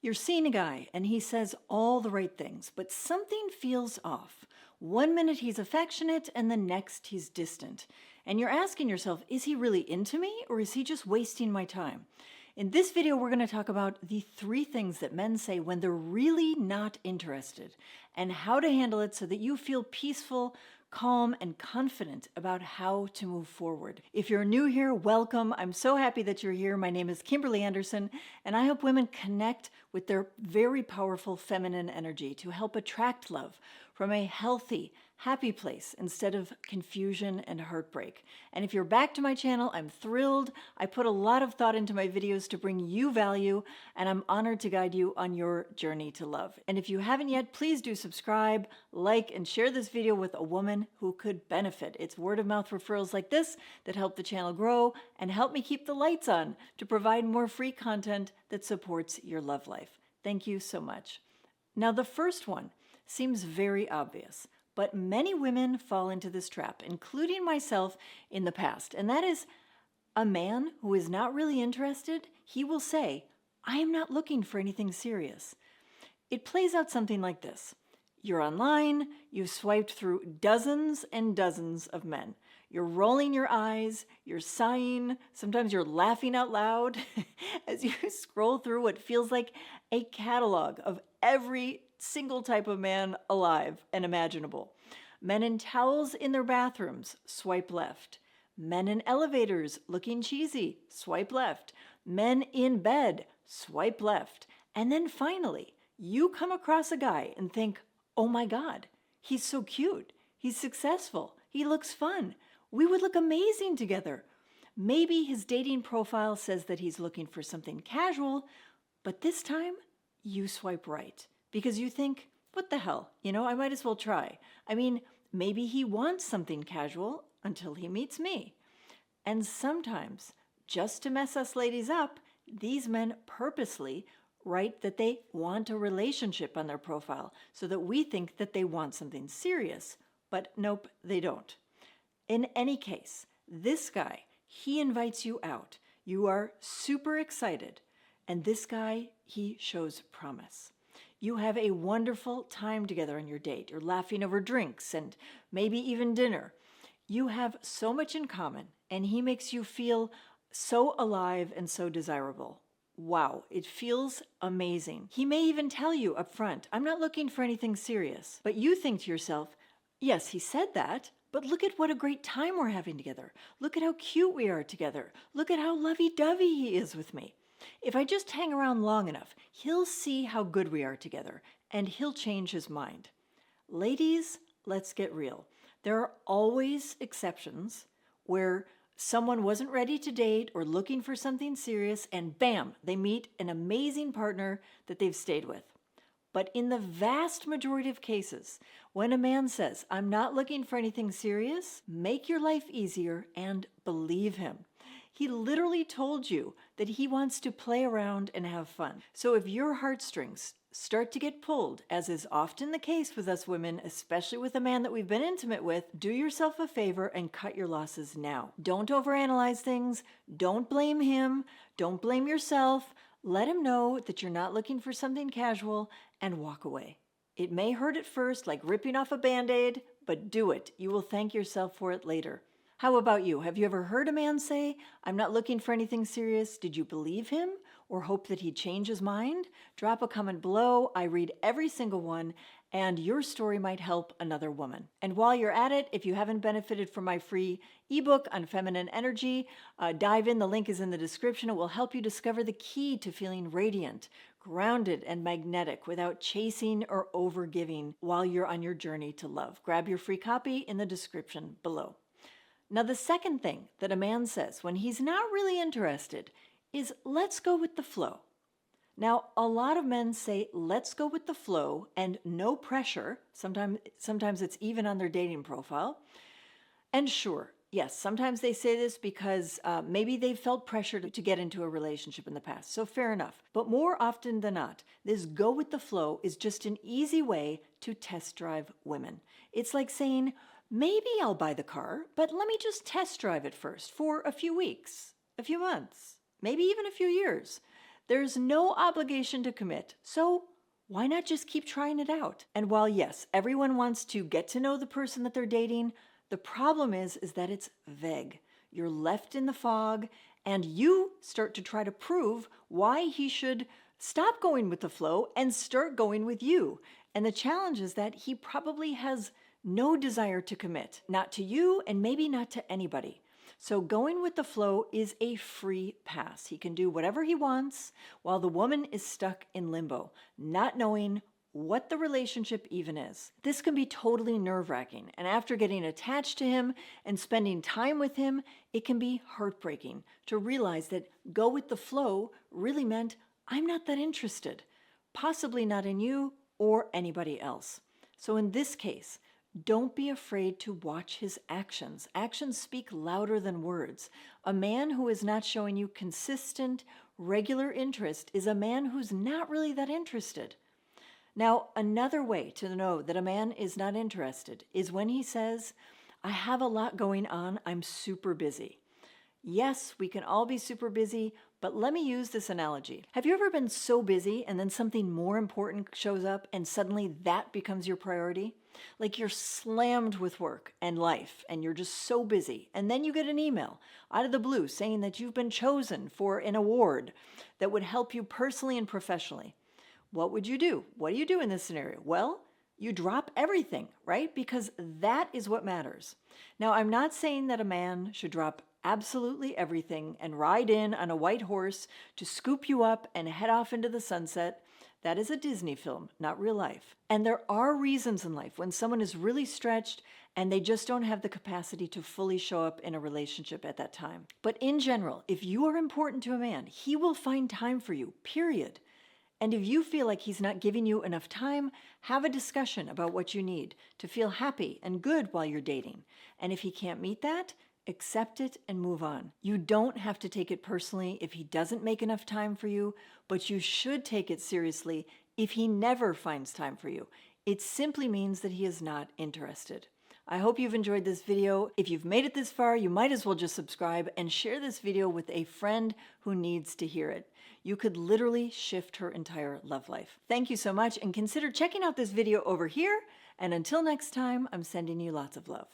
You're seeing a guy and he says all the right things, but something feels off. One minute he's affectionate and the next he's distant. And you're asking yourself, is he really into me or is he just wasting my time? In this video, we're going to talk about the 3 things that men say when they're really not interested and how to handle it so that you feel peaceful, calm, and confident about how to move forward. If you're new here, welcome. I'm so happy that you're here. My name is Kimberly Anderson, and I help women connect with their very powerful feminine energy to help attract love from a healthy, happy place instead of confusion and heartbreak. And if you're back to my channel, I'm thrilled. I put a lot of thought into my videos to bring you value, and I'm honored to guide you on your journey to love. And if you haven't yet, please do subscribe, like, and share this video with a woman who could benefit. It's word of mouth referrals like this that help the channel grow and help me keep the lights on to provide more free content that supports your love life. Thank you so much. Now, the first one seems very obvious, but many women fall into this trap, including myself in the past. And that is a man who is not really interested, he will say, I am not looking for anything serious. It plays out something like this. You're online, you've swiped through dozens and dozens of men. You're rolling your eyes, you're sighing, sometimes you're laughing out loud as you scroll through what feels like a catalog of every single type of man alive and imaginable. Men in towels in their bathrooms, swipe left. Men in elevators looking cheesy, swipe left. Men in bed, swipe left. And then finally, you come across a guy and think, oh my God, he's so cute. He's successful. He looks fun. We would look amazing together. Maybe his dating profile says that he's looking for something casual, but this time you swipe right because you think, what the hell? I might as well try. I mean, maybe he wants something casual until he meets me. And sometimes, just to mess us ladies up, these men purposely write that they want a relationship on their profile so that we think that they want something serious. But nope, they don't. In any case, this guy, he invites you out. You are super excited. And this guy, he shows promise. You have a wonderful time together on your date. You're laughing over drinks and maybe even dinner. You have so much in common, and he makes you feel so alive and so desirable. Wow, it feels amazing. He may even tell you up front, I'm not looking for anything serious. But you think to yourself, yes, he said that, but look at what a great time we're having together. Look at how cute we are together. Look at how lovey-dovey he is with me. If I just hang around long enough, he'll see how good we are together, and he'll change his mind. Ladies, let's get real. There are always exceptions where someone wasn't ready to date or looking for something serious, and bam, they meet an amazing partner that they've stayed with. But in the vast majority of cases, when a man says, I'm not looking for anything serious, make your life easier and believe him. He literally told you that he wants to play around and have fun. So if your heartstrings start to get pulled, as is often the case with us women, especially with a man that we've been intimate with, do yourself a favor and cut your losses now. Don't overanalyze things. Don't blame him. Don't blame yourself. Let him know that you're not looking for something casual and walk away. It may hurt at first, like ripping off a Band-Aid, but do it. You will thank yourself for it later. How about you? Have you ever heard a man say, I'm not looking for anything serious? Did you believe him or hope that he'd change his mind? Drop a comment below. I read every single one, and your story might help another woman. And while you're at it, if you haven't benefited from my free ebook on feminine energy, dive in. The link is in the description. It will help you discover the key to feeling radiant, grounded, and magnetic without chasing or overgiving while you're on your journey to love. Grab your free copy in the description below. Now, the second thing that a man says when he's not really interested is, let's go with the flow. Now, a lot of men say, let's go with the flow and no pressure. Sometimes it's even on their dating profile. And sure, yes, sometimes they say this because maybe they felt pressure to get into a relationship in the past. So fair enough. But more often than not, this go with the flow is just an easy way to test drive women. It's like saying, maybe I'll buy the car, but let me just test drive it first for a few weeks, a few months, maybe even a few years. There's no obligation to commit, so why not just keep trying it out? And while yes, everyone wants to get to know the person that they're dating, the problem is that it's vague. You're left in the fog, and you start to try to prove why he should stop going with the flow and start going with you. And the challenge is that he probably has no desire to commit, not to you and maybe not to anybody. So going with the flow is a free pass. He can do whatever he wants while the woman is stuck in limbo, not knowing what the relationship even is. This can be totally nerve-wracking, and after getting attached to him and spending time with him, it can be heartbreaking to realize that go with the flow really meant I'm not that interested, possibly not in you or anybody else. So in this case, don't be afraid to watch his actions. Actions speak louder than words. A man who is not showing you consistent, regular interest is a man who's not really that interested. Now, another way to know that a man is not interested is when he says, I have a lot going on, I'm super busy. Yes, we can all be super busy, but let me use this analogy. Have you ever been so busy and then something more important shows up and suddenly that becomes your priority? Like you're slammed with work and life and you're just so busy. And then you get an email out of the blue saying that you've been chosen for an award that would help you personally and professionally. What would you do? What do you do in this scenario? Well, you drop everything, right? Because that is what matters. Now, I'm not saying that a man should drop absolutely everything and ride in on a white horse to scoop you up and head off into the sunset. That is a Disney film, not real life. And there are reasons in life when someone is really stretched and they just don't have the capacity to fully show up in a relationship at that time. But in general, if you are important to a man, he will find time for you, period. And if you feel like he's not giving you enough time, have a discussion about what you need to feel happy and good while you're dating. And if he can't meet that, accept it and move on. You don't have to take it personally if he doesn't make enough time for you, but you should take it seriously if he never finds time for you. It simply means that he is not interested. I hope you've enjoyed this video. If you've made it this far, you might as well just subscribe and share this video with a friend who needs to hear it. You could literally shift her entire love life. Thank you so much, and consider checking out this video over here. And until next time, I'm sending you lots of love.